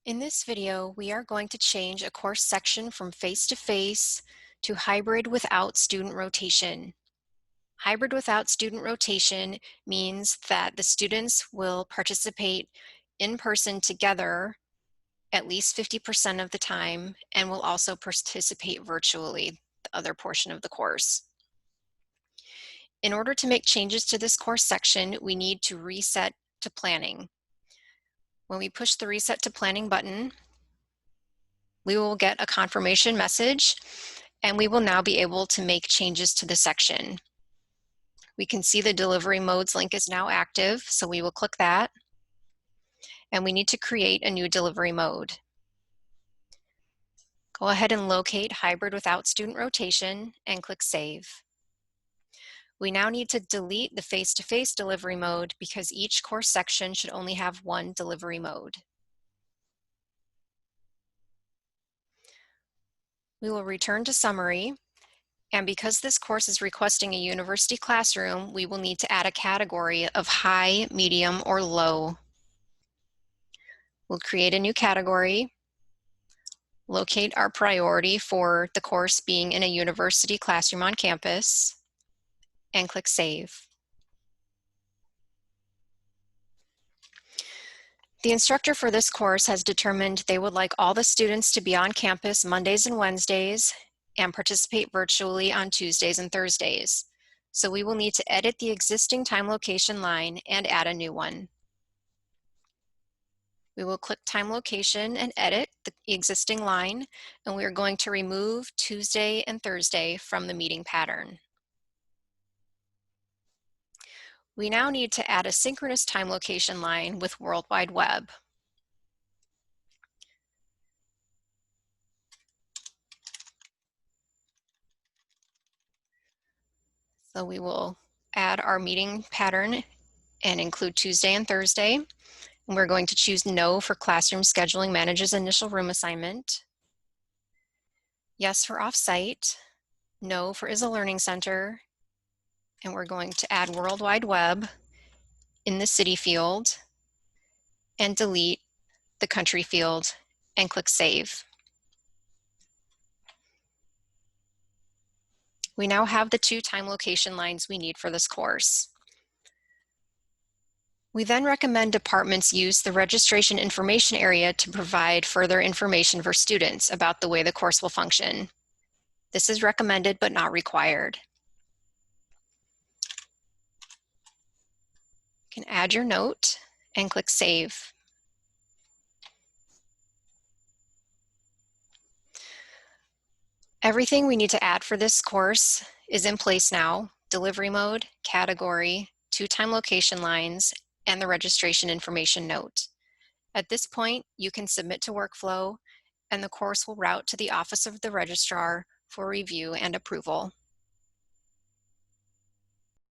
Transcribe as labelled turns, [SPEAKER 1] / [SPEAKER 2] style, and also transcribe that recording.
[SPEAKER 1] In this video, we are going to change a course section from face-to-face to hybrid without student rotation. Hybrid without student rotation means that the students will participate in person together at least 50% of the time and will also participate virtually the other portion of the course. In order to make changes to this course section, we need to reset to planning. When we push the reset to planning button, we will get a confirmation message and we will now be able to make changes to the section. We can see the delivery modes link is now active, so we will click that. And we need to create a new delivery mode. Go ahead and locate hybrid without student rotation and click save. We now need to delete the face-to-face delivery mode because each course section should only have one delivery mode. We will return to summary. And because this course is requesting a university classroom, we will need to add a category of high, medium, or low. We'll create a new category, locate our priority for the course being in a university classroom on campus, and click Save. The instructor for this course has determined they would like all the students to be on campus Mondays and Wednesdays and participate virtually on Tuesdays and Thursdays. So we will need to edit the existing time location line and add a new one. We will click time location and edit the existing line, and we are going to remove Tuesday and Thursday from the meeting pattern. We now need to add a synchronous time location line with World Wide Web. So we will add our meeting pattern and include Tuesday and Thursday. And we're going to choose No for Classroom Scheduling Manages Initial Room Assignment. Yes for Offsite. No for Is a Learning Center. And we're going to add World Wide Web in the city field and delete the country field and click Save. We now have the two time location lines we need for this course. We then recommend departments use the registration information area to provide further information for students about the way the course will function. This is recommended but not required. You can add your note and click Save. Everything we need to add for this course is in place now: delivery mode, category, two time location lines, and the registration information note. At this point, you can submit to workflow, and the course will route to the Office of the Registrar for review and approval.